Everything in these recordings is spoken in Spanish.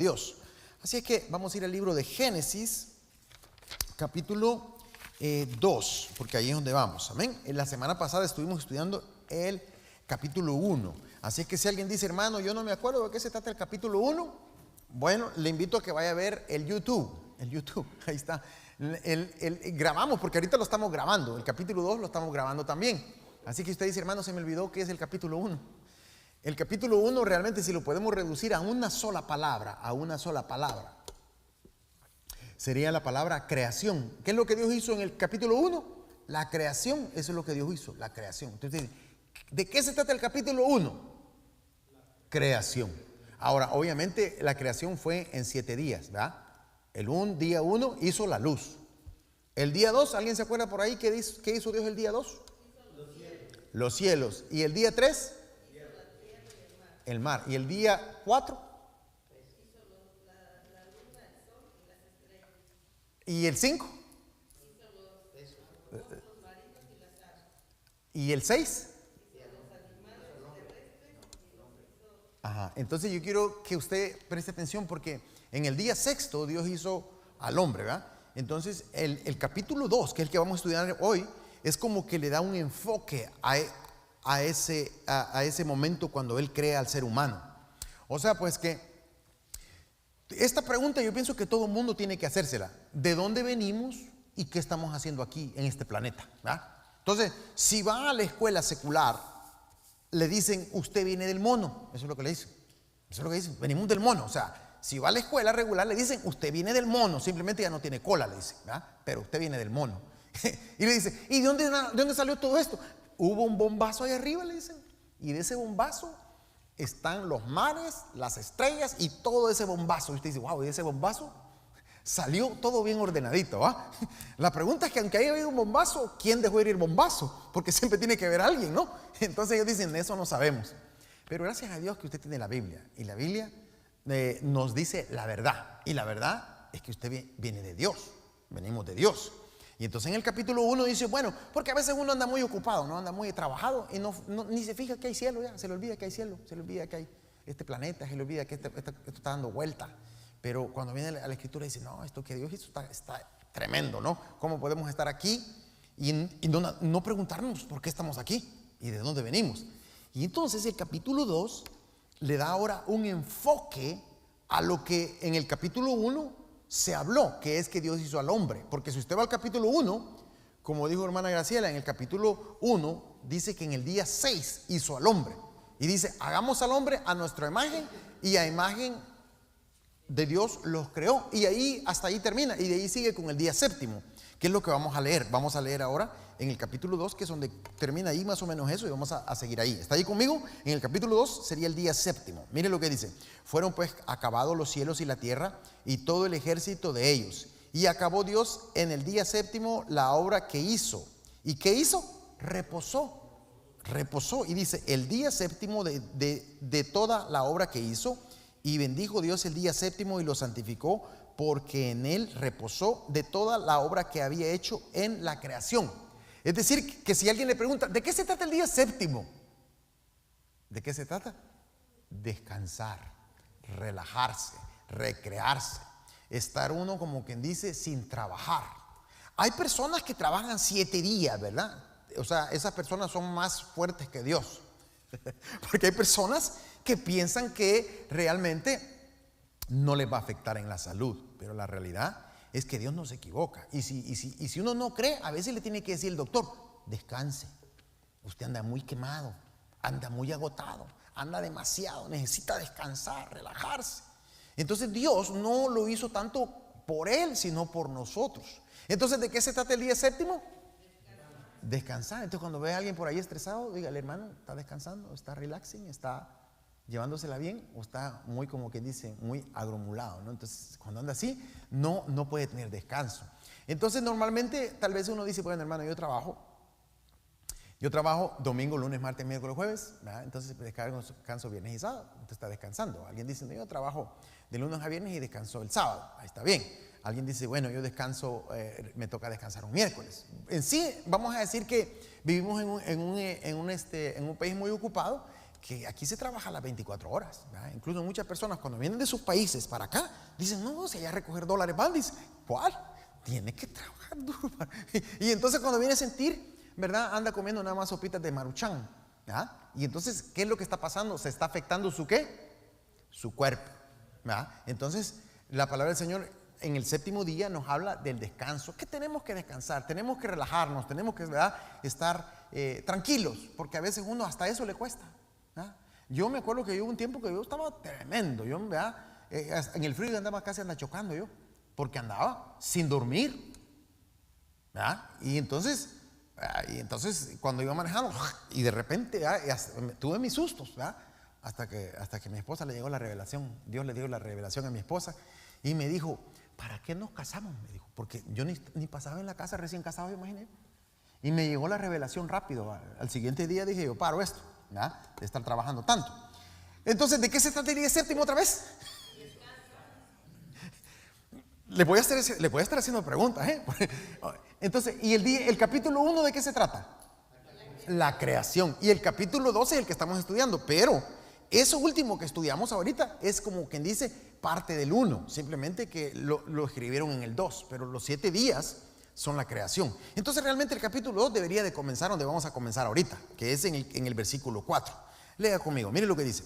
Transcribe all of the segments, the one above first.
Dios. Así es que vamos a ir al libro de Génesis, capítulo 2, porque ahí es donde vamos. Amén. En la semana pasada estuvimos estudiando el capítulo 1. Así es que si alguien dice, hermano, yo no me acuerdo de qué se trata el capítulo 1, bueno, le invito a que vaya a ver el YouTube, ahí está. Grabamos, porque ahorita lo estamos grabando. El capítulo 2 lo estamos grabando también. Así que usted dice, hermano, se me olvidó qué es el capítulo 1. El capítulo 1 realmente, si lo podemos reducir a una sola palabra, sería la palabra creación. ¿Qué es lo que Dios hizo en el capítulo 1? La creación. Eso es lo que Dios hizo, la creación. Entonces, ¿de qué se trata el capítulo 1? Creación. Ahora, obviamente, la creación fue en 7 días, ¿verdad? Día 1 hizo la luz. El día 2, ¿alguien se acuerda por ahí qué hizo Dios el día 2? Los cielos. ¿Y el día 3? El mar. ¿Y el día 4? ¿Y el 5? ¿Y el 6? Ajá. Entonces yo quiero que usted preste atención, porque en el día sexto Dios hizo al hombre, ¿verdad? Entonces el capítulo 2, que es el que vamos a estudiar hoy, es como que le da un enfoque a ese momento cuando Él crea al ser humano. O sea, pues que esta pregunta yo pienso que todo el mundo tiene que hacérsela. ¿De dónde venimos y qué estamos haciendo aquí en este planeta? ¿Verdad? Entonces, si va a la escuela secular, le dicen, usted viene del mono. Eso es lo que le dicen. Eso es lo que dicen, venimos del mono. O sea, si va a la escuela regular, le dicen, usted viene del mono. Simplemente ya no tiene cola, le dicen, ¿verdad? Pero usted viene del mono. Y le dice, ¿y de dónde salió todo esto? Hubo un bombazo ahí arriba, le dicen. Y de ese bombazo están los mares, las estrellas y todo ese bombazo. Y usted dice, wow, ¿y de ese bombazo? Salió todo bien ordenadito, ¿va? La pregunta es que aunque haya habido un bombazo, ¿quién dejó ir el bombazo? Porque siempre tiene que haber alguien, ¿no? Entonces ellos dicen, eso no sabemos. Pero gracias a Dios que usted tiene la Biblia. Y la Biblia nos dice la verdad. Y la verdad es que usted viene de Dios. Venimos de Dios. Y entonces en el capítulo 1 dice, bueno, porque a veces uno anda muy ocupado, ¿no? Anda muy trabajado y ni se fija que hay cielo ya. Se le olvida que hay cielo. Se le olvida que hay este planeta. Se le olvida que esto está dando vuelta. Pero cuando viene a la escritura dice, no, esto que Dios hizo está tremendo, ¿no? ¿Cómo podemos estar aquí y no preguntarnos por qué estamos aquí y de dónde venimos? Y entonces el capítulo 2 le da ahora un enfoque a lo que en el capítulo 1 se habló, que es que Dios hizo al hombre. Porque si usted va al capítulo 1, como dijo hermana Graciela, en el capítulo 1 dice que en el día 6 hizo al hombre. Y dice, hagamos al hombre a nuestra imagen, y a imagen de Dios los creó. Y ahí, hasta ahí termina. Y de ahí sigue con el día séptimo, que es lo que vamos a leer. Vamos a leer ahora en el capítulo 2, que es donde termina ahí más o menos eso, y vamos a seguir ahí. ¿Está ahí conmigo? En el capítulo 2 sería el día séptimo. Mire lo que dice. Fueron pues acabados los cielos y la tierra y todo el ejército de ellos. Y acabó Dios en el día séptimo la obra que hizo. ¿Y qué hizo? Reposó. Y dice, el día séptimo de toda la obra que hizo. Y bendijo Dios el día séptimo y lo santificó, porque en él reposó de toda la obra que había hecho en la creación. Es decir, que si alguien le pregunta, ¿de qué se trata el día séptimo? ¿De qué se trata? Descansar, relajarse, recrearse, estar uno, como quien dice, sin trabajar. Hay personas que trabajan 7 días, ¿verdad? O sea, esas personas son más fuertes que Dios. Porque hay personas que piensan que realmente no les va a afectar en la salud, pero la realidad es que Dios no se equivoca. Y si uno no cree, a veces le tiene que decir el doctor, descanse, usted anda muy quemado, anda muy agotado, anda demasiado, necesita descansar, relajarse. Entonces Dios no lo hizo tanto por él, sino por nosotros. Entonces, ¿de qué se trata el día séptimo? Descansar. Entonces, cuando ve a alguien por ahí estresado, dígale, hermano, ¿está descansando? ¿Está relaxing? ¿Está llevándosela bien? ¿O está muy, como quien dice, muy agrumulado, ¿no? Entonces, cuando anda así, no puede tener descanso. Entonces, normalmente, tal vez uno dice, bueno, hermano, yo trabajo domingo, lunes, martes, miércoles, jueves, ¿verdad? Entonces descanso viernes y sábado. Entonces está descansando. Alguien dice, no, yo trabajo de lunes a viernes y descanso el sábado. Ahí está bien. Alguien dice, bueno, yo descanso, me toca descansar un miércoles. En sí, vamos a decir que vivimos en un país muy ocupado, que aquí se trabaja las 24 horas, ¿verdad? Incluso muchas personas cuando vienen de sus países para acá, dicen, no, si allá a recoger dólares van, dice, ¿cuál? Tiene que trabajar duro. Y entonces cuando viene a sentir, ¿verdad? Anda comiendo nada más sopitas de maruchan, ¿verdad? Y entonces, ¿qué es lo que está pasando? Se está afectando su ¿qué? Su cuerpo, ¿verdad? Entonces, la palabra del Señor en el séptimo día nos habla del descanso, que tenemos que descansar, tenemos que relajarnos, tenemos que, ¿verdad?, estar tranquilos, porque a veces uno hasta eso le cuesta, ¿verdad? Yo me acuerdo que hubo un tiempo que yo estaba tremendo, yo, ¿verdad?, en el frío andaba casi chocando yo, porque andaba sin dormir, ¿verdad? Y entonces cuando iba manejando y de repente tuve mis sustos, ¿verdad? Hasta que mi esposa le llegó la revelación. Dios le dio la revelación a mi esposa y me dijo, ¿para qué nos casamos? Me dijo, porque yo ni pasaba en la casa recién casado, imaginé. Y me llegó la revelación rápido. Al siguiente día dije, yo paro esto, ¿verdad?, de estar trabajando tanto. Entonces, ¿de qué se trata el día séptimo otra vez? Le voy a estar haciendo preguntas, ¿eh? Entonces, ¿y el capítulo 1 de qué se trata? La creación. Y el capítulo 2 es el que estamos estudiando, pero eso último que estudiamos ahorita es como quien dice parte del 1, simplemente que lo escribieron en el 2, pero los 7 días son la creación. Entonces realmente el capítulo 2 debería de comenzar donde vamos a comenzar ahorita, que es en el versículo 4. Lea conmigo, mire lo que dice.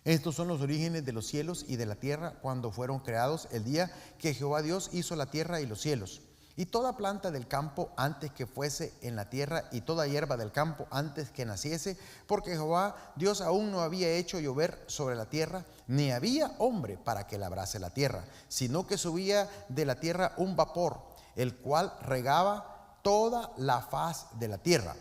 Estos son los orígenes de los cielos y de la tierra cuando fueron creados el día que Jehová Dios hizo la tierra y los cielos. Y toda planta del campo antes que fuese en la tierra y toda hierba del campo antes que naciese, porque Jehová Dios aún no había hecho llover sobre la tierra, ni había hombre para que labrase la tierra, sino que subía de la tierra un vapor, el cual regaba toda la faz de la tierra.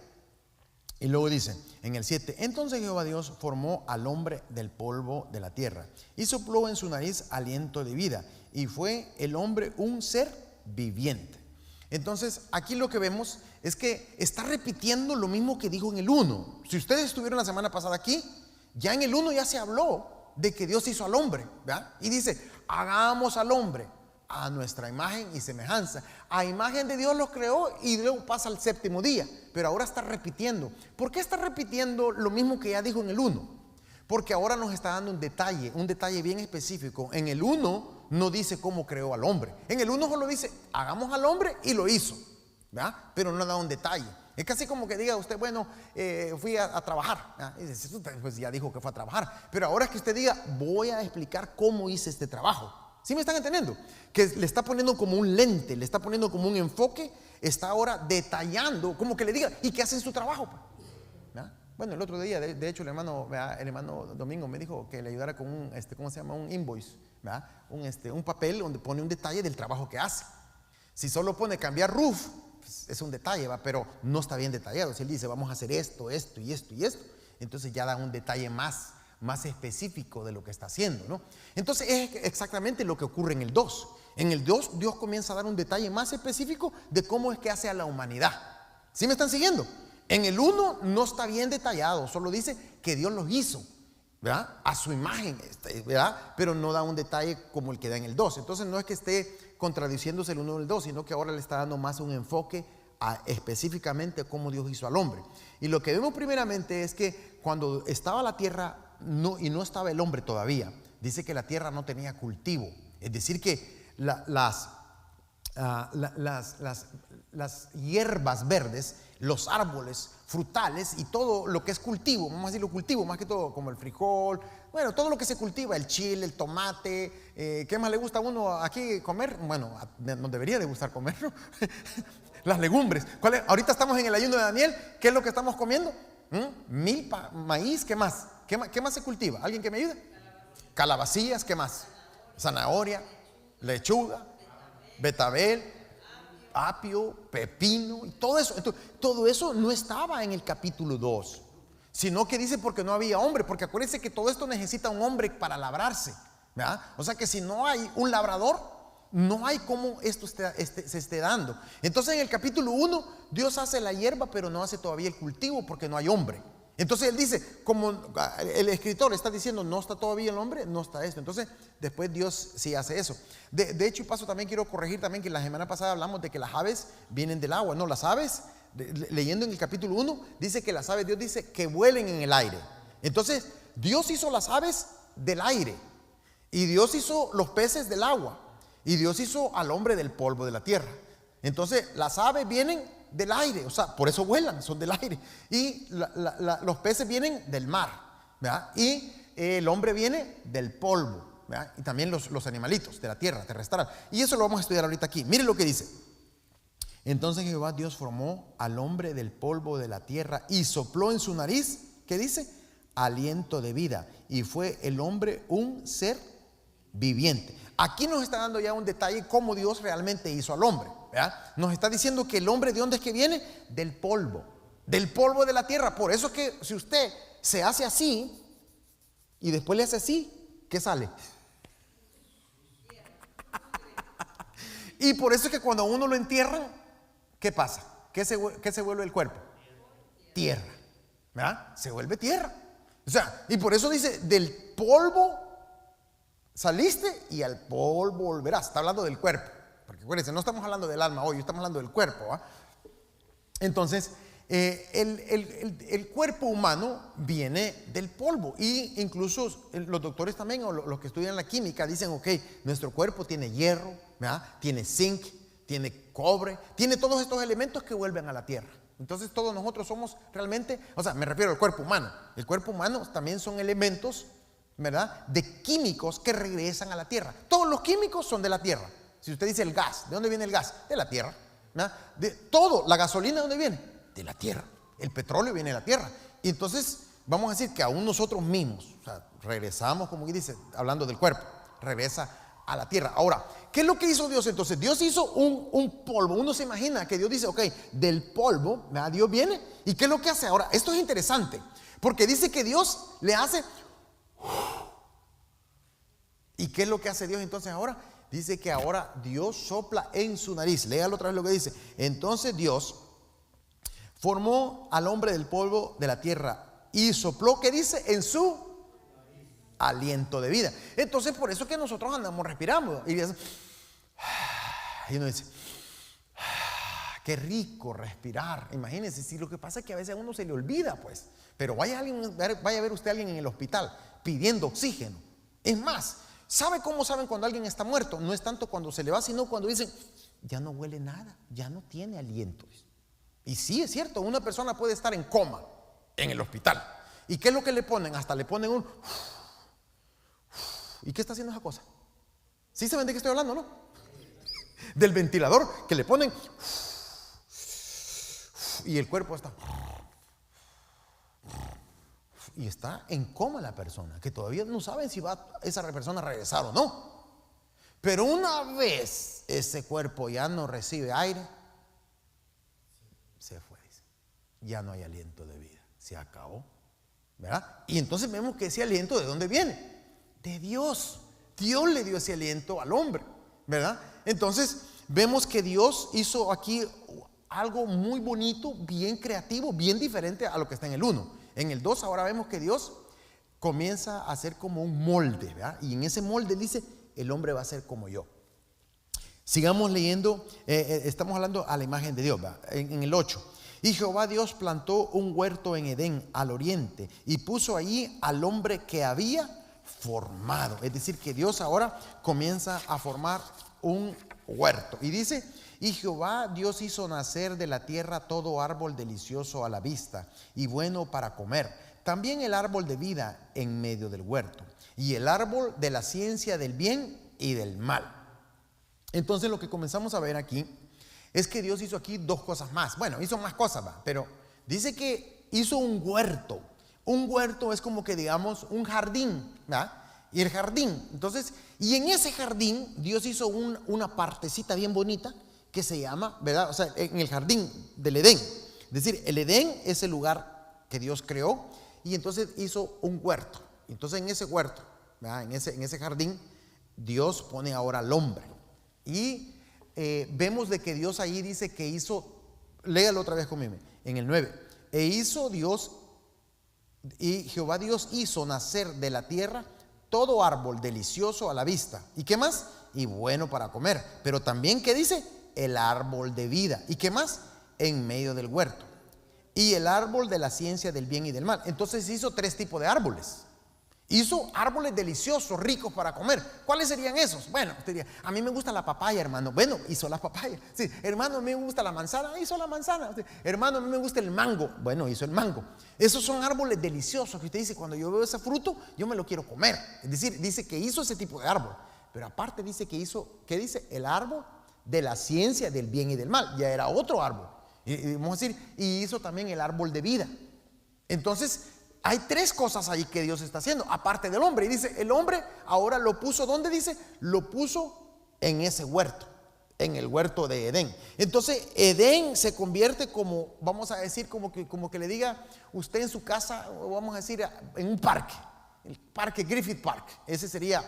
Y luego dice en el 7, entonces Jehová Dios formó al hombre del polvo de la tierra y sopló en su nariz aliento de vida, y fue el hombre un ser viviente. Entonces aquí lo que vemos es que está repitiendo lo mismo que dijo en el 1. Si ustedes estuvieron la semana pasada aquí, ya en el 1 ya se habló de que Dios hizo al hombre, ¿verdad? Y dice, hagamos al hombre a nuestra imagen y semejanza. A imagen de Dios los creó, y luego pasa al séptimo día. Pero ahora está repitiendo. ¿Por qué está repitiendo lo mismo que ya dijo en el 1? Porque ahora nos está dando un detalle bien específico. En el 1 no dice cómo creó al hombre. En el 1 solo dice, hagamos al hombre, y lo hizo, ¿verdad? Pero no da un detalle. Es casi como que diga usted, bueno, fui a trabajar, ¿verdad? Y dice, pues ya dijo que fue a trabajar. Pero ahora es que usted diga, voy a explicar cómo hice este trabajo. ¿Sí me están entendiendo? Que le está poniendo como un lente, le está poniendo como un enfoque, está ahora detallando, como que le diga, ¿y qué hace en su trabajo? ¿Verdad? Bueno, el otro día, de hecho, el hermano Domingo me dijo que le ayudara con un, ¿cómo se llama? Un invoice, ¿verdad? Un papel donde pone un detalle del trabajo que hace. Si solo pone cambiar roof, pues es un detalle, ¿va? Pero no está bien detallado. Si él dice, vamos a hacer esto, esto y esto y esto, entonces ya da un detalle más específico de lo que está haciendo, ¿no? Entonces es exactamente lo que ocurre en el 2. En el 2 Dios comienza a dar un detalle más específico de cómo es que hace a la humanidad. ¿Sí me están siguiendo? En el 1 no está bien detallado, solo dice que Dios los hizo, ¿verdad?, a su imagen, ¿verdad?, pero no da un detalle como el que da en el 2. Entonces no es que esté contradiciéndose el 1 y el 2, sino que ahora le está dando más un enfoque específicamente cómo Dios hizo al hombre. Y lo que vemos primeramente es que cuando estaba la tierra y no estaba el hombre todavía, dice que la tierra no tenía cultivo. Es decir que las hierbas verdes, los árboles frutales y todo lo que es cultivo, vamos a decirlo cultivo, más que todo como el frijol, bueno, todo lo que se cultiva, el chile, el tomate, ¿qué más le gusta a uno aquí comer? Bueno, nos debería de gustar comer, ¿no? Las legumbres. Ahorita estamos en el ayuno de Daniel. ¿Qué es lo que estamos comiendo? Milpa, maíz, ¿qué más? ¿Qué más se cultiva? ¿Alguien que me ayude? Calabacillas, ¿qué más? Zanahoria, lechuga, betabel, apio, pepino y todo eso. Entonces, todo eso no estaba en el capítulo 2, sino que dice porque no había hombre, porque acuérdense que todo esto necesita un hombre para labrarse, ¿verdad? O sea que si no hay un labrador, no hay cómo esto se esté dando. Entonces en el capítulo 1 Dios hace la hierba, pero no hace todavía el cultivo porque no hay hombre. Entonces él dice, como el escritor está diciendo, no está todavía el hombre, no está esto. Entonces después Dios sí hace eso. De hecho, y paso también quiero corregir también que la semana pasada hablamos de que las aves vienen del agua. No, las aves, leyendo en el capítulo 1, dice que las aves, Dios dice que vuelen en el aire. Entonces, Dios hizo las aves del aire, y Dios hizo los peces del agua, y Dios hizo al hombre del polvo de la tierra. Entonces, las aves vienen del aire, o sea, por eso vuelan, son del aire. Y los peces vienen del mar, ¿verdad? Y el hombre viene del polvo, ¿verdad? Y también los animalitos de la tierra terrestre. Y eso lo vamos a estudiar ahorita aquí. Miren lo que dice. Entonces Jehová Dios formó al hombre del polvo de la tierra y sopló en su nariz, ¿qué dice? Aliento de vida. Y fue el hombre un ser viviente. Aquí nos está dando ya un detalle cómo Dios realmente hizo al hombre, ¿verdad? Nos está diciendo que el hombre, ¿de dónde es que viene? Del polvo de la tierra. Por eso que si usted se hace así y después le hace así, ¿qué sale? Y por eso es que cuando a uno lo entierran, ¿qué pasa? ¿Qué se vuelve el cuerpo? Tierra, ¿verdad? Se vuelve tierra. O sea, y por eso dice, del polvo saliste y al polvo volverás. Está hablando del cuerpo. Porque acuérdense, no estamos hablando del alma hoy, estamos hablando del cuerpo, ¿va? Entonces, el cuerpo humano viene del polvo. Y incluso los doctores también, o los que estudian la química, dicen, ok, nuestro cuerpo tiene hierro, ¿verdad? Tiene zinc, tiene cobre, tiene todos estos elementos que vuelven a la tierra. Entonces todos nosotros somos realmente, o sea, me refiero al cuerpo humano. El cuerpo humano también son elementos, ¿verdad?, de químicos que regresan a la tierra. Todos los químicos son de la tierra. Si usted dice el gas, ¿de dónde viene el gas? De la tierra, ¿verdad? De todo, la gasolina, ¿de dónde viene? De la tierra. El petróleo viene de la tierra. Y entonces vamos a decir que aún nosotros mismos, o sea, regresamos, como dice, hablando del cuerpo, regresa a la tierra. Ahora, ¿qué es lo que hizo Dios? Entonces Dios hizo un polvo. Uno se imagina que Dios dice, ok, del polvo, ¿verdad?, Dios viene. ¿Y qué es lo que hace? Ahora, esto es interesante, porque dice que Dios le hace. ¿Y qué es lo que hace Dios entonces ahora? Dice que ahora Dios sopla en su nariz. Léalo otra vez lo que dice. Entonces Dios formó al hombre del polvo de la tierra y sopló, ¿qué dice? En su aliento de vida. Entonces por eso que nosotros andamos respirando. Y uno dice, qué rico respirar. Imagínense, si lo que pasa es que a veces a uno se le olvida, pues. Pero vaya a ver usted a alguien en el hospital pidiendo oxígeno. Es más, ¿sabe cómo saben cuando alguien está muerto? No es tanto cuando se le va, sino cuando dicen, ya no huele nada, ya no tiene aliento. Y sí, es cierto, una persona puede estar en coma en el hospital. ¿Y qué es lo que le ponen? Hasta le ponen un... ¿Y qué está haciendo esa cosa? ¿Sí saben de qué estoy hablando, no? Del ventilador que le ponen y el cuerpo está... Y está en coma la persona, que todavía no saben si va esa persona a regresar o no. Pero una vez ese cuerpo ya no recibe aire, se fue, dice. Ya no hay aliento de vida, se acabó, ¿verdad? Y entonces vemos que ese aliento, ¿de dónde viene? De Dios. Dios le dio ese aliento al hombre, ¿verdad? Entonces vemos que Dios hizo aquí algo muy bonito, bien creativo, bien diferente a lo que está en el 1. En el 2 ahora vemos que Dios comienza a hacer como un molde, ¿verdad? Y en ese molde dice, el hombre va a ser como yo. Sigamos leyendo, estamos hablando a la imagen de Dios, ¿verdad? En el 8. Y Jehová Dios plantó un huerto en Edén al oriente y puso allí al hombre que había formado. Es decir, que Dios ahora comienza a formar un huerto. Y dice, y Jehová Dios hizo nacer de la tierra todo árbol delicioso a la vista y bueno para comer. También el árbol de vida en medio del huerto y el árbol de la ciencia del bien y del mal. Entonces lo que comenzamos a ver aquí es que Dios hizo aquí dos cosas más. Bueno, hizo más cosas, pero dice que hizo un huerto. Un huerto es como que digamos un jardín, ¿verdad? Y el jardín, entonces, y en ese jardín Dios hizo una partecita bien bonita que se llama, ¿verdad? O sea, en el jardín del Edén. Es decir, el Edén es el lugar que Dios creó y entonces hizo un huerto. Entonces en ese huerto, ¿verdad?, en ese jardín, Dios pone ahora al hombre. Y vemos de que Dios ahí dice que hizo, léalo otra vez conmigo, en el 9. E hizo Dios, y Jehová Dios hizo nacer de la tierra todo árbol delicioso a la vista. ¿Y qué más? Y bueno para comer. Pero también, ¿qué dice? El árbol de vida. ¿Y qué más? En medio del huerto. y el árbol de la ciencia del bien y del mal. Entonces hizo tres tipos de árboles. Hizo árboles deliciosos, ricos para comer. ¿Cuáles serían esos? Bueno, usted diría, a mí me gusta la papaya, hermano. Bueno, hizo la papaya. Sí, hermano, a mí me gusta la manzana. Hizo la manzana. Sí, hermano, a mí me gusta el mango. Bueno, hizo el mango. Esos son árboles deliciosos que usted dice, cuando yo veo ese fruto, yo me lo quiero comer. Es decir, dice que hizo ese tipo de árbol. Pero aparte dice que hizo, ¿qué dice? El árbol de la ciencia del bien y del mal. Ya era otro árbol. Y vamos a decir, y hizo también el árbol de vida. Entonces, hay tres cosas ahí que Dios está haciendo, aparte del hombre. Y dice, el hombre ahora lo puso, ¿dónde dice? Lo puso en ese huerto, en el huerto de Edén. Entonces, Edén se convierte como, vamos a decir, como que le diga usted en su casa, vamos a decir, en un parque, el parque Griffith Park. Ese sería,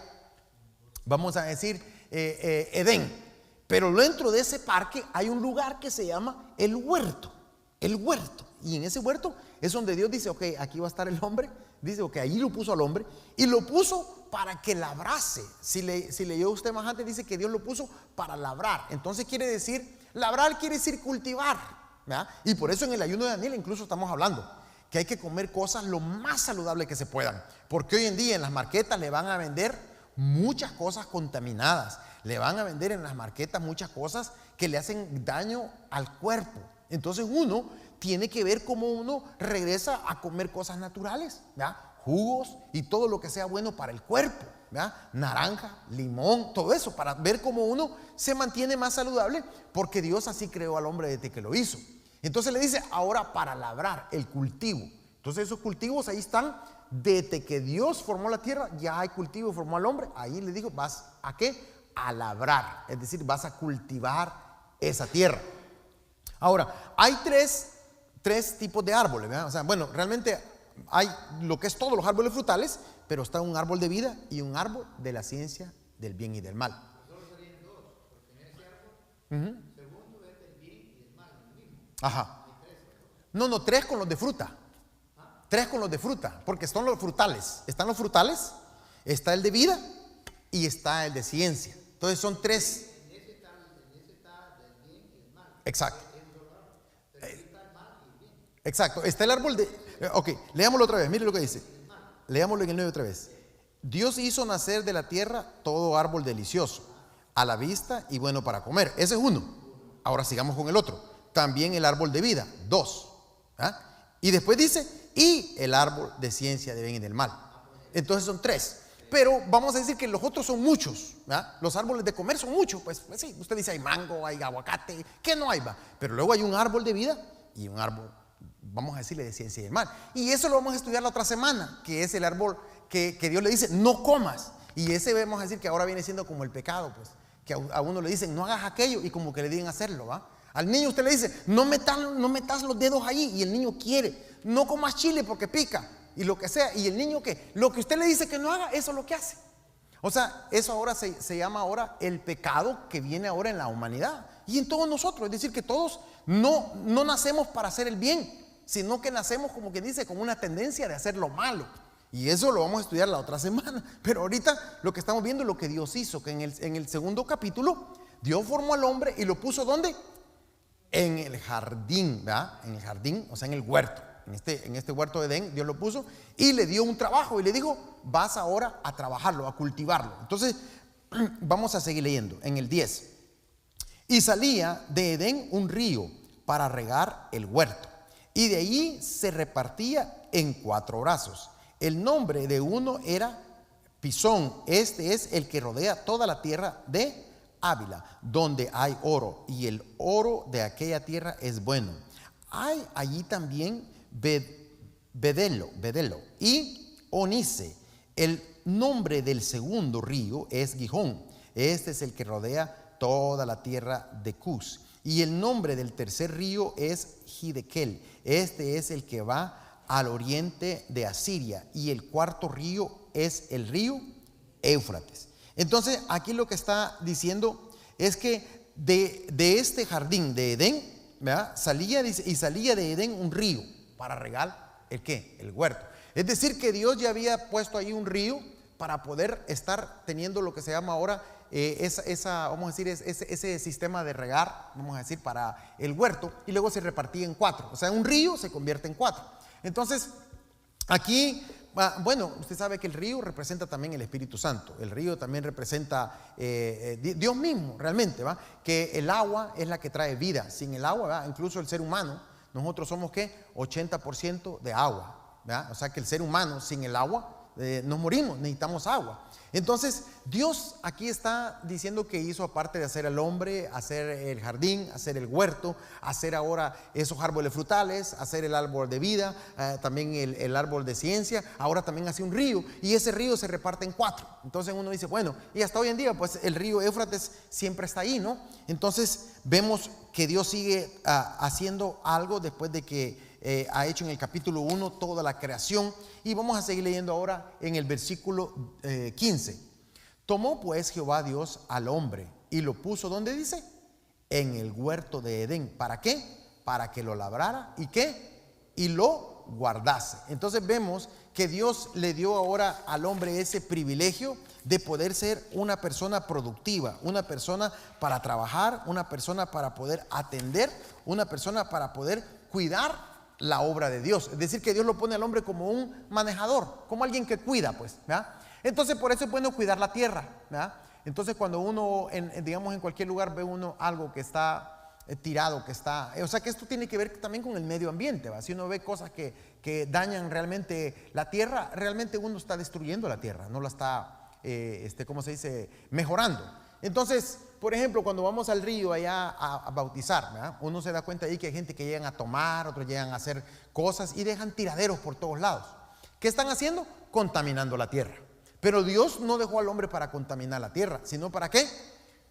vamos a decir, Edén. Pero dentro de ese parque hay un lugar que se llama el huerto. El huerto. Y en ese huerto es donde Dios dice, ok, aquí va a estar el hombre. Dice, ok, ahí lo puso al hombre. Y lo puso para que labrase. Si leyó usted más antes, dice que Dios lo puso para labrar. Entonces quiere decir, labrar quiere decir cultivar, ¿verdad? Y por eso en el ayuno de Daniel incluso estamos hablando que hay que comer cosas lo más saludable que se puedan. Porque hoy en día en las marquetas le van a vender muchas cosas contaminadas. Le van a vender en las marquetas muchas cosas que le hacen daño al cuerpo. Entonces uno tiene que ver cómo uno regresa a comer cosas naturales, ¿verdad? Jugos y todo lo que sea bueno para el cuerpo, ¿verdad? Naranja, limón, todo eso, para ver cómo uno se mantiene más saludable, porque Dios así creó al hombre desde que lo hizo. Entonces le dice, ahora para labrar el cultivo. Entonces esos cultivos ahí están, desde que Dios formó la tierra, ya hay cultivo y formó al hombre. Ahí le dijo, ¿vas a qué? A labrar, es decir, vas a cultivar esa tierra. Ahora, hay tres tipos de árboles, ¿verdad? O sea, bueno, realmente hay lo que es todos los árboles frutales, pero está un árbol de vida y un árbol de la ciencia del bien y del mal. Solo serían dos, porque en ese árbol, segundo es del bien y del mal, el mismo. Ajá. Hay tres. No, tres con los de fruta. Tres con los de fruta, porque son los frutales. Están los frutales, está el de vida y está el de ciencia. Entonces son tres. En ese está del bien y del mal. Exacto. Pero aquí está el mal y el bien. Exacto. Está el árbol de. Ok, leámoslo otra vez. Mire lo que dice. Leámoslo en el 9 otra vez. Dios hizo nacer de la tierra todo árbol delicioso, a la vista y bueno para comer. Ese es uno. Ahora sigamos con el otro. También el árbol de vida, dos. ¿Ah? Y después dice, y el árbol de ciencia del bien y del mal. Entonces son tres. Pero vamos a decir que los otros son muchos, ¿verdad? Los árboles de comer son muchos. Pues sí, usted dice hay mango, hay aguacate, ¿qué no hay? Va. Pero luego hay un árbol de vida y un árbol, vamos a decirle, de ciencia y del mal. Y eso lo vamos a estudiar la otra semana, que es el árbol que Dios le dice, no comas. Y ese vamos a decir que ahora viene siendo como el pecado, pues. Que a uno le dicen, no hagas aquello, y como que le digan hacerlo, ¿va? Al niño usted le dice, no metas los dedos ahí, y el niño quiere. No comas chile porque pica. Y lo que sea, y el niño que lo que usted le dice que no haga, eso es lo que hace. O sea, eso ahora se llama ahora el pecado que viene ahora en la humanidad y en todos nosotros. Es decir, que todos no nacemos para hacer el bien, sino que nacemos, como que dice, con una tendencia de hacer lo malo. Y eso lo vamos a estudiar la otra semana. Pero ahorita lo que estamos viendo es lo que Dios hizo, que en el segundo capítulo Dios formó al hombre y lo puso ¿dónde? En el jardín, ¿verdad? En el jardín, o sea, en el huerto. En este huerto de Edén, Dios lo puso y le dio un trabajo y le dijo, vas ahora a trabajarlo, a cultivarlo. Entonces, vamos a seguir leyendo en el 10. Y salía de Edén un río para regar el huerto, y de allí se repartía en 4 brazos. El nombre de uno era Pisón. Este es el que rodea toda la tierra de Ávila, donde hay oro, y el oro de aquella tierra es bueno. Hay allí también Bedelo y Onice. El nombre del segundo río es Gihón. Este es el que rodea toda la tierra de Cus. Y el nombre del tercer río es Hidekel. Este es el que va al oriente de Asiria. Y el cuarto río es el río Éufrates. Entonces aquí lo que está diciendo es que de este jardín de Edén, ¿verdad? Salía de Edén un río para regar el ¿qué? El huerto. Es decir, que Dios ya había puesto ahí un río para poder estar teniendo lo que se llama ahora vamos a decir, ese sistema de regar, vamos a decir, para el huerto, y luego se repartía en 4. O sea, un río se convierte en 4. Entonces, aquí, bueno, usted sabe que el río representa también el Espíritu Santo. El río también representa Dios mismo, realmente, ¿va? Que el agua es la que trae vida. Sin el agua, ¿va? Incluso el ser humano, nosotros somos, ¿qué? 80% de agua, ¿va? O sea que el ser humano sin el agua nos morimos, necesitamos agua. Entonces Dios aquí está diciendo que hizo, aparte de hacer al hombre, hacer el jardín, hacer el huerto, hacer ahora esos árboles frutales, hacer el árbol de vida, también el árbol de ciencia. Ahora también hace un río, y ese río se reparte en 4. Entonces uno dice, bueno, y hasta hoy en día pues el río Éufrates siempre está ahí, ¿no? Entonces vemos que Dios sigue haciendo algo después de que ha hecho en el capítulo 1 toda la creación. Y vamos a seguir leyendo ahora en el versículo 15. Tomó pues Jehová Dios al hombre y lo puso, ¿dónde dice? En el huerto de Edén. ¿Para qué? Para que lo labrara y ¿qué? Y lo guardase. Entonces vemos que Dios le dio ahora al hombre ese privilegio de poder ser una persona productiva, una persona para trabajar, una persona para poder atender, una persona para poder cuidar la obra de Dios. Es decir, que Dios lo pone al hombre como un manejador, como alguien que cuida, pues, ¿verdad? Entonces por eso es bueno cuidar la tierra, ¿verdad? Entonces cuando uno, digamos, en cualquier lugar ve uno algo que está tirado, que está, o sea que esto tiene que ver también con el medio ambiente, ¿va? Si uno ve cosas que dañan realmente la tierra, realmente uno está destruyendo la tierra, no la está, ¿cómo se dice? Mejorando. Entonces, por ejemplo, cuando vamos al río allá a bautizar, ¿verdad? Uno se da cuenta ahí que hay gente que llegan a tomar, otros llegan a hacer cosas y dejan tiraderos por todos lados. ¿Qué están haciendo? Contaminando la tierra. Pero Dios no dejó al hombre para contaminar la tierra, sino ¿para qué?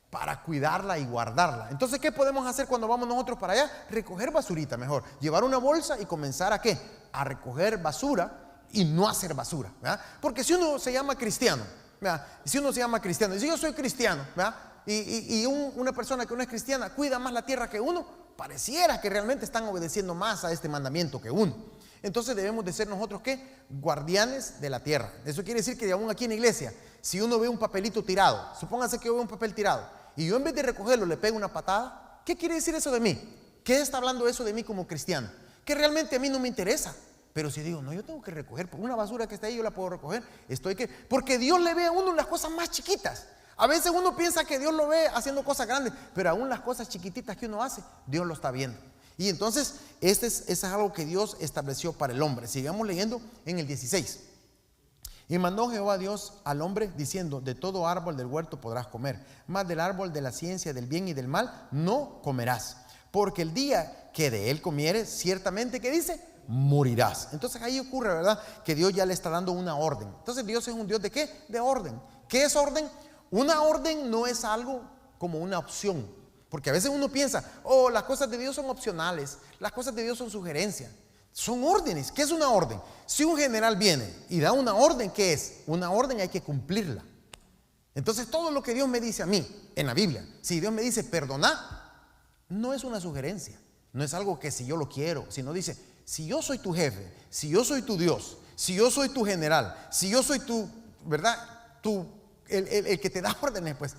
Para cuidarla y guardarla. Entonces, ¿qué podemos hacer cuando vamos nosotros para allá? Recoger basurita mejor. Llevar una bolsa y comenzar ¿a qué? A recoger basura y no hacer basura, ¿verdad? Porque si uno se llama cristiano, ¿verdad? Si uno se llama cristiano, y si yo soy cristiano, ¿verdad? Y una persona que no es cristiana cuida más la tierra que uno, pareciera que realmente están obedeciendo más a este mandamiento que uno. Entonces debemos de ser nosotros ¿qué? Guardianes de la tierra. Eso quiere decir que aún aquí en la iglesia, si uno ve un papelito tirado, supóngase que yo veo un papel tirado y yo en vez de recogerlo le pego una patada, ¿qué quiere decir eso de mí? ¿Qué está hablando eso de mí como cristiano? Que realmente a mí no me interesa. Pero si digo, no, yo tengo que recoger por una basura que está ahí, yo la puedo recoger, porque Dios le ve a uno las cosas más chiquitas. A veces uno piensa que Dios lo ve haciendo cosas grandes, pero aún las cosas chiquititas que uno hace, Dios lo está viendo. Y entonces, es algo que Dios estableció para el hombre. Sigamos leyendo en el 16. Y mandó Jehová Dios al hombre diciendo, de todo árbol del huerto podrás comer, mas del árbol de la ciencia del bien y del mal no comerás, porque el día que de él comieres, ciertamente, ¿qué dice? Morirás. Entonces ahí ocurre, ¿verdad? Que Dios ya le está dando una orden. Entonces Dios es un Dios ¿de qué? De orden. ¿Qué es orden? Una orden no es algo como una opción, porque a veces uno piensa, oh, las cosas de Dios son opcionales, las cosas de Dios son sugerencias. Son órdenes. ¿Qué es una orden? Si un general viene y da una orden, ¿qué es? Una orden, hay que cumplirla. Entonces todo lo que Dios me dice a mí en la Biblia, si Dios me dice perdonar, no es una sugerencia, no es algo que si yo lo quiero, sino dice, si yo soy tu jefe, si yo soy tu Dios, si yo soy tu general, si yo soy tu, ¿verdad? El que te da órdenes, pues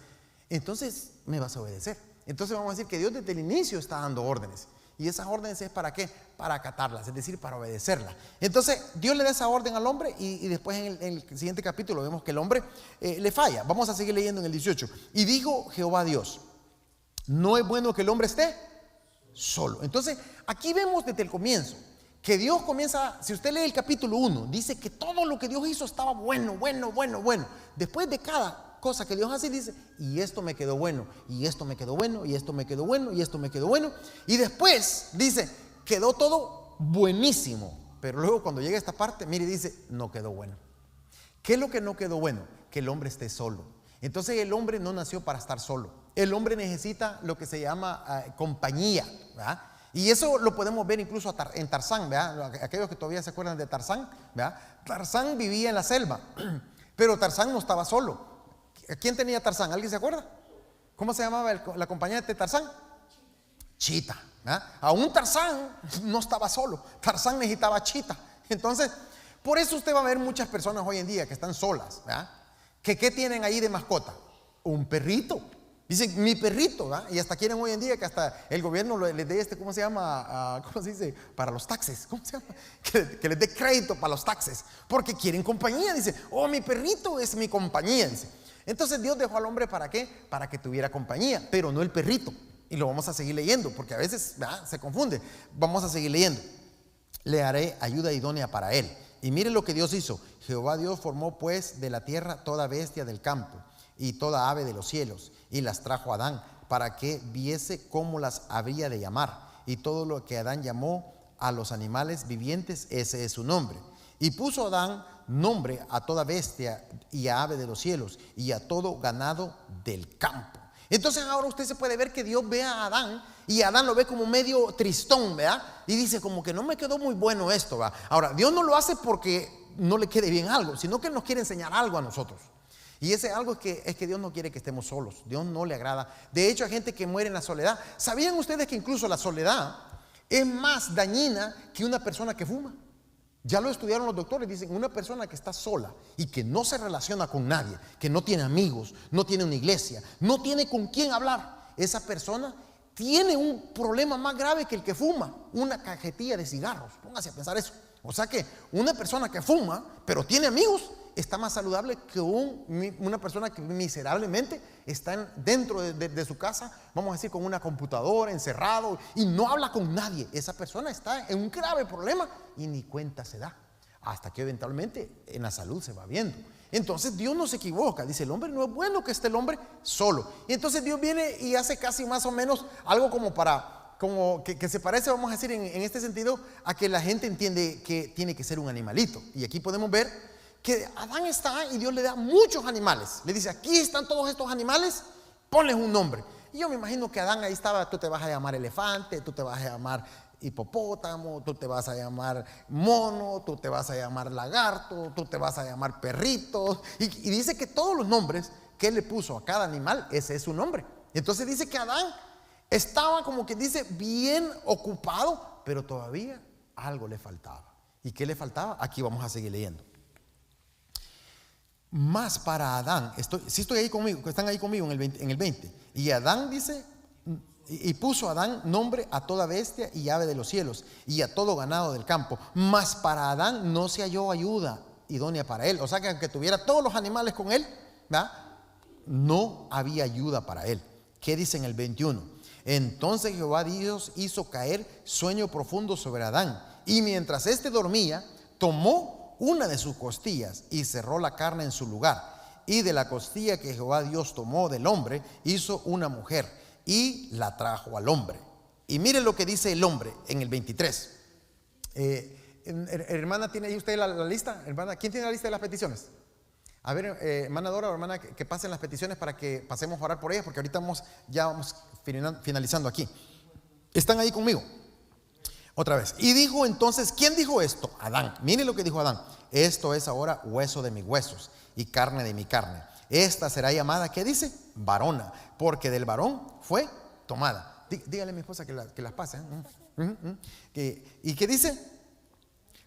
entonces me vas a obedecer. Entonces vamos a decir que Dios desde el inicio está dando órdenes. Y esas órdenes es ¿para qué? Para acatarlas, es decir, para obedecerlas. Entonces Dios le da esa orden al hombre y después en el siguiente capítulo vemos que el hombre le falla. Vamos a seguir leyendo en el 18. Y dijo Jehová Dios, no es bueno que el hombre esté solo. Entonces aquí vemos desde el comienzo que Dios comienza, si usted lee el capítulo 1, dice que todo lo que Dios hizo estaba bueno. Después de cada cosa que Dios hace, dice, y esto me quedó bueno, y esto me quedó bueno, y esto me quedó bueno, y esto me quedó bueno. Y después dice, quedó todo buenísimo. Pero luego cuando llega a esta parte, mire, dice, no quedó bueno. ¿Qué es lo que no quedó bueno? Que el hombre esté solo. Entonces el hombre no nació para estar solo. El hombre necesita lo que se llama compañía, ¿verdad? Y eso lo podemos ver incluso en Tarzán, ¿verdad? Aquellos que todavía se acuerdan de Tarzán, ¿verdad? Tarzán vivía en la selva, pero Tarzán no estaba solo. ¿Quién tenía Tarzán? ¿Alguien se acuerda? ¿Cómo se llamaba la compañía de Tarzán? Chita, ¿verdad? Aún Tarzán no estaba solo, Tarzán necesitaba Chita. Entonces, por eso usted va a ver muchas personas hoy en día que están solas, ¿verdad? ¿Qué tienen ahí de mascota? Un perrito. Dicen, mi perrito, ¿verdad? Y hasta quieren hoy en día que hasta el gobierno les dé ¿cómo se llama? ¿Cómo se dice? Para los taxes. ¿Cómo se llama? Que les dé crédito para los taxes. Porque quieren compañía. Dice, oh, mi perrito es mi compañía. Dice. Entonces Dios dejó al hombre ¿para qué? Para que tuviera compañía, pero no el perrito. Y lo vamos a seguir leyendo, porque a veces se confunde. Vamos a seguir leyendo. Le haré ayuda idónea para él. Y miren lo que Dios hizo. Jehová Dios formó pues de la tierra toda bestia del campo y toda ave de los cielos, y las trajo a Adán para que viese cómo las habría de llamar. Y todo lo que Adán llamó a los animales vivientes, ese es su nombre. Y puso Adán nombre a toda bestia y a ave de los cielos y a todo ganado del campo. Entonces ahora usted se puede ver que Dios ve a Adán y Adán lo ve como medio tristón, ¿verdad? Y dice como que no me quedó muy bueno esto, ¿verdad? Ahora, Dios no lo hace porque no le quede bien algo, sino que Él nos quiere enseñar algo a nosotros. Y ese algo es que Dios no quiere que estemos solos. Dios no le agrada. De hecho, hay gente que muere en la soledad. ¿Sabían ustedes que incluso la soledad es más dañina que una persona que fuma? Ya lo estudiaron los doctores. Dicen, una persona que está sola y que no se relaciona con nadie, que no tiene amigos, no tiene una iglesia, no tiene con quién hablar, esa persona tiene un problema más grave que el que fuma una cajetilla de cigarros. Póngase a pensar eso. O sea que una persona que fuma pero tiene amigos está más saludable que una persona que miserablemente está dentro de su casa, vamos a decir, con una computadora, encerrado y no habla con nadie. Esa persona está en un grave problema y ni cuenta se da, hasta que eventualmente en la salud se va viendo. Entonces Dios no se equivoca. Dice, el hombre no es bueno que esté el hombre solo. Y entonces Dios viene y hace casi más o menos algo como que se parece, vamos a decir, en este sentido, a que la gente entiende que tiene que ser un animalito. Y aquí podemos ver que Adán está y Dios le da muchos animales. Le dice, aquí están todos estos animales, ponles un nombre. Y yo me imagino que Adán ahí estaba, tú te vas a llamar elefante, tú te vas a llamar hipopótamo, tú te vas a llamar mono, tú te vas a llamar lagarto, tú te vas a llamar perrito. Y dice que todos los nombres que él le puso a cada animal, ese es su nombre. Entonces dice que Adán estaba, como que dice, bien ocupado, pero todavía algo le faltaba. ¿Y qué le faltaba? Aquí vamos a seguir leyendo. Más para Adán, estoy ahí conmigo, están ahí conmigo en el 20. Y Adán dice, y puso Adán nombre a toda bestia y ave de los cielos y a todo ganado del campo. Mas para Adán no se halló ayuda idónea para él. O sea que aunque tuviera todos los animales con él, ¿verdad?, no había ayuda para él. ¿Qué dice en el 21? Entonces Jehová Dios hizo caer sueño profundo sobre Adán, y mientras éste dormía, tomó una de sus costillas y cerró la carne en su lugar. Y de la costilla que Jehová Dios tomó del hombre, hizo una mujer y la trajo al hombre. Y miren lo que dice el hombre en el 23. Hermana, ¿tiene ahí usted la lista? Hermana, ¿quién tiene la lista de las peticiones? A ver, hermana Dora o hermana, que pasen las peticiones para que pasemos a orar por ellas, porque ahorita ya vamos finalizando aquí. ¿Están ahí conmigo? Otra vez. Y dijo entonces, ¿quién dijo esto? Adán. Mire lo que dijo Adán. Esto es ahora hueso de mis huesos y carne de mi carne. Esta será llamada, ¿qué dice? Varona, porque del varón fue tomada. Dígale a mi esposa que las pase. ¿Y qué dice?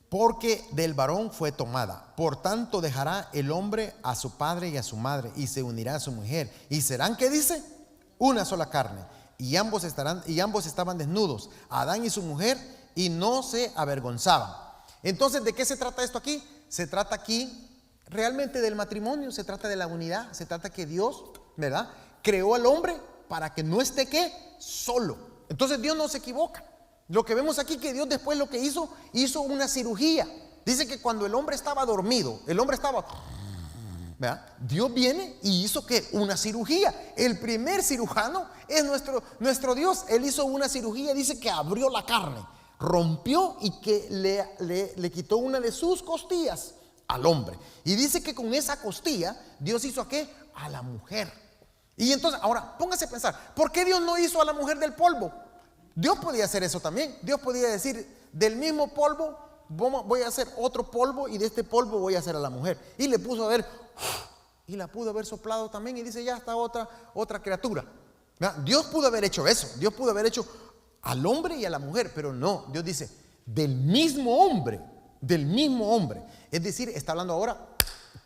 Porque del varón fue tomada. Por tanto dejará el hombre a su padre y a su madre, y se unirá a su mujer, y serán, ¿qué dice? Una sola carne. Y ambos estaban desnudos, Adán y su mujer, y no se avergonzaban. Entonces, ¿de qué se trata esto aquí? Se trata aquí realmente del matrimonio, se trata de la unidad, se trata que Dios, ¿verdad?, creó al hombre para que no esté, ¿qué?, solo. Entonces Dios no se equivoca. Lo que vemos aquí, que Dios después lo que hizo una cirugía. Dice que cuando el hombre estaba dormido, el hombre estaba, ¿verdad?, Dios viene y hizo que una cirugía. El primer cirujano es nuestro Dios. Él hizo una cirugía, dice que abrió la carne, rompió y que le quitó una de sus costillas al hombre. Y dice que con esa costilla Dios hizo ¿a qué? A la mujer. Y entonces, ahora póngase a pensar, ¿por qué Dios no hizo a la mujer del polvo? Dios podía hacer eso también. Dios podía decir, del mismo polvo voy a hacer otro polvo, y de este polvo voy a hacer a la mujer. Y le puso a ver, y la pudo haber soplado también, y dice, ya está otra criatura. ¿Verdad? Dios pudo haber hecho eso. Dios pudo haber hecho al hombre y a la mujer, pero no. Dios dice, del mismo hombre. Es decir, está hablando ahora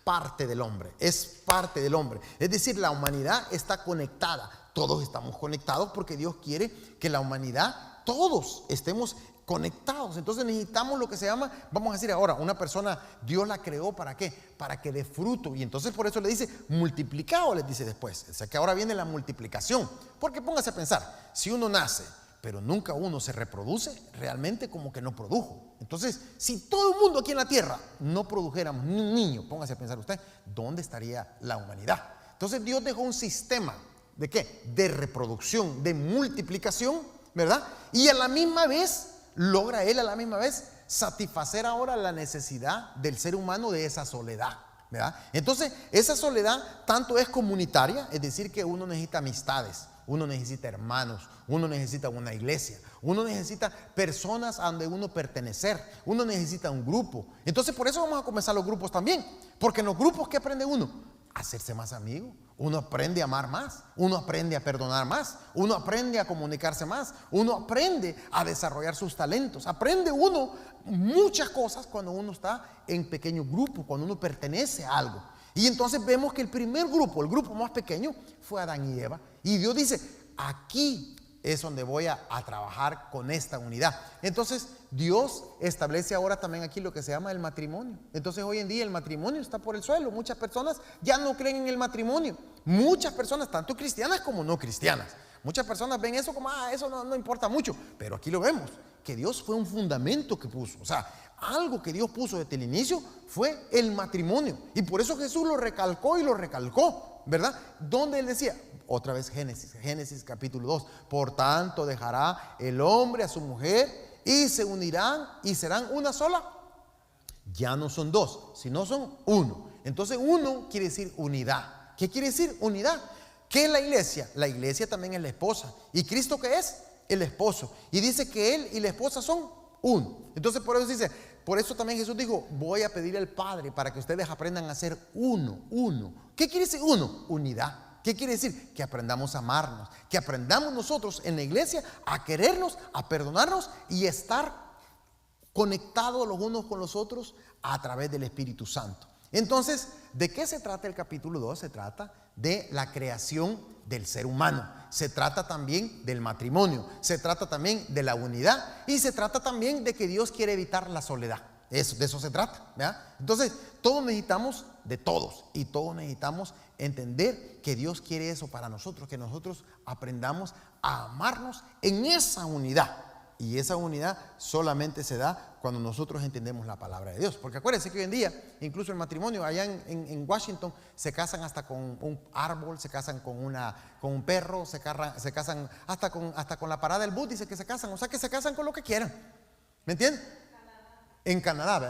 parte del hombre, es parte del hombre. Es decir, la humanidad está conectada, todos estamos conectados porque Dios quiere que la humanidad, todos estemos conectados. Entonces necesitamos lo que se llama, vamos a decir ahora, una persona, Dios la creó ¿para qué? Para que dé fruto. Y entonces por eso le dice multiplicado, les dice después. O sea que ahora viene la multiplicación. Porque póngase a pensar, si uno nace, pero nunca uno se reproduce, realmente como que no produjo. Entonces, si todo el mundo aquí en la tierra no produjéramos ni un niño, póngase a pensar usted, ¿dónde estaría la humanidad? Entonces Dios dejó un sistema, ¿de qué? De reproducción, de multiplicación, ¿verdad? Y a la misma vez logra él a la misma vez satisfacer ahora la necesidad del ser humano de esa soledad, ¿verdad? Entonces esa soledad tanto es comunitaria, es decir que uno necesita amistades, uno necesita hermanos, uno necesita una iglesia, uno necesita personas a donde uno pertenecer, uno necesita un grupo. Entonces por eso vamos a comenzar los grupos también, porque en los grupos ¿qué aprende uno? Hacerse más amigo, uno aprende a amar más, uno aprende a perdonar más, uno aprende a comunicarse más, uno aprende a desarrollar sus talentos, aprende uno muchas cosas cuando uno está en pequeño grupo, cuando uno pertenece a algo. Y entonces vemos que el primer grupo, el grupo más pequeño, fue Adán y Eva. Y Dios dice, aquí es donde voy a trabajar con esta unidad. Entonces Dios establece ahora también aquí lo que se llama el matrimonio. Entonces hoy en día el matrimonio está por el suelo. Muchas personas ya no creen en el matrimonio. Muchas personas, tanto cristianas como no cristianas, muchas personas ven eso como, eso no importa mucho. Pero aquí lo vemos, que Dios fue un fundamento que puso. O sea, algo que Dios puso desde el inicio fue el matrimonio. Y por eso Jesús lo recalcó y lo recalcó, ¿verdad? Donde él decía, otra vez Génesis capítulo 2, por tanto dejará el hombre a su mujer y se unirán y serán una sola. Ya no son dos, sino son uno. Entonces uno quiere decir unidad. ¿Qué quiere decir unidad? ¿Qué es la iglesia? La iglesia también es la esposa. ¿Y Cristo qué es? El esposo. Y dice que él y la esposa son uno. Entonces por eso dice, por eso también Jesús dijo, voy a pedir al Padre para que ustedes aprendan a ser uno. ¿Qué quiere decir uno? Unidad. ¿Qué quiere decir? Que aprendamos a amarnos, que aprendamos nosotros en la iglesia a querernos, a perdonarnos y estar conectados los unos con los otros a través del Espíritu Santo. Entonces, ¿de qué se trata el capítulo 2? Se trata de la creación del ser humano, se trata también del matrimonio, se trata también de la unidad y se trata también de que Dios quiere evitar la soledad. De eso se trata, ¿verdad? Entonces, todos necesitamos de todos y todos necesitamos entender que Dios quiere eso para nosotros, que nosotros aprendamos a amarnos en esa unidad. Y esa unidad solamente se da cuando nosotros entendemos la palabra de Dios. Porque acuérdense que hoy en día, incluso el matrimonio, allá en Washington, se casan hasta con un árbol, se casan con un perro, se casan hasta con la parada del bus, dice que se casan. O sea que se casan con lo que quieran. ¿Me entienden? En Canadá,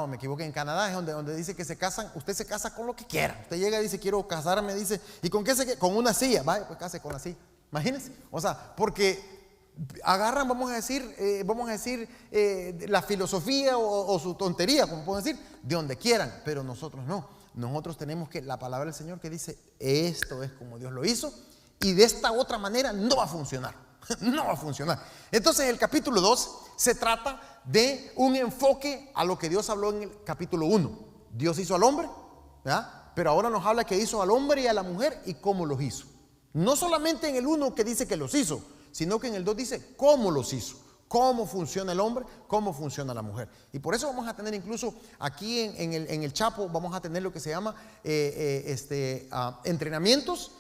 me equivoqué, en Canadá es donde dice que se casan, usted se casa con lo que quiera. Usted llega y dice, quiero casarme, dice, ¿y con qué se queda? Con una silla, vaya, pues case con la silla. Imagínense, o sea, porque agarran, vamos a decir, la filosofía o su tontería, como pueden decir, de donde quieran, pero nosotros no. Nosotros tenemos que, la palabra del Señor que dice, esto es como Dios lo hizo, y de esta otra manera no va a funcionar. No va a funcionar. Entonces el capítulo 2 se trata de un enfoque a lo que Dios habló en el capítulo 1. Dios hizo al hombre, ¿verdad? Pero ahora nos habla que hizo al hombre y a la mujer y cómo los hizo. No solamente en el 1 que dice que los hizo, sino que en el 2 dice cómo los hizo, cómo funciona el hombre, cómo funciona la mujer. Y por eso vamos a tener incluso aquí en el Chapo, vamos a tener lo que se llama entrenamientos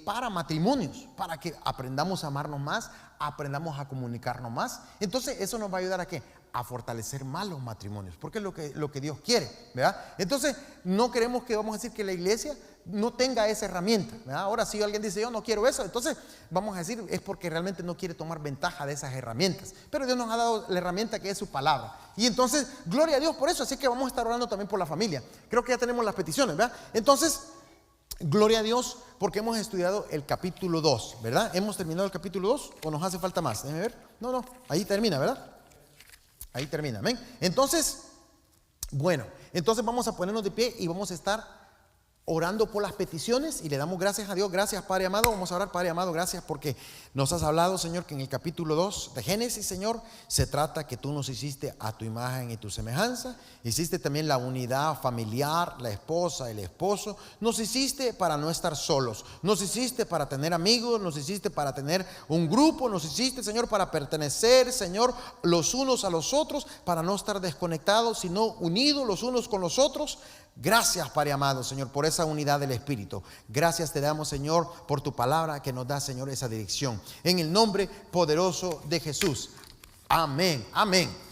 para matrimonios, para que aprendamos a amarnos más, aprendamos a comunicarnos más. Entonces eso nos va a ayudar a ¿qué? A fortalecer más los matrimonios, porque es lo que Dios quiere, ¿verdad? Entonces no queremos que, vamos a decir, que la iglesia no tenga esa herramienta, ¿verdad? Ahora si alguien dice yo no quiero eso, entonces vamos a decir es porque realmente no quiere tomar ventaja de esas herramientas, pero Dios nos ha dado la herramienta que es su palabra. Y entonces gloria a Dios por eso. Así que vamos a estar orando también por la familia. Creo que ya tenemos las peticiones, ¿verdad? Entonces gloria a Dios porque hemos estudiado el capítulo 2, ¿verdad? ¿Hemos terminado el capítulo 2 o nos hace falta más? Déjenme ver. No, ahí termina, ¿verdad? Ahí termina, amén. Entonces, bueno, entonces vamos a ponernos de pie y vamos a estar orando por las peticiones y le damos gracias a Dios. Gracias, Padre amado. Vamos a orar, Padre amado, gracias porque nos has hablado, Señor, que en el capítulo 2 de Génesis, Señor, se trata que tú nos hiciste a tu imagen y tu semejanza. Hiciste también la unidad familiar, la esposa, el esposo. Nos hiciste para no estar solos. Nos hiciste para tener amigos. Nos hiciste para tener un grupo. Nos hiciste, Señor, para pertenecer, Señor, los unos a los otros, para no estar desconectados, sino unidos los unos con los otros. Gracias, Padre amado, Señor, por esa unidad del Espíritu. Gracias te damos, Señor, por tu palabra que nos da, Señor, esa dirección. En el nombre poderoso de Jesús. Amén, amén.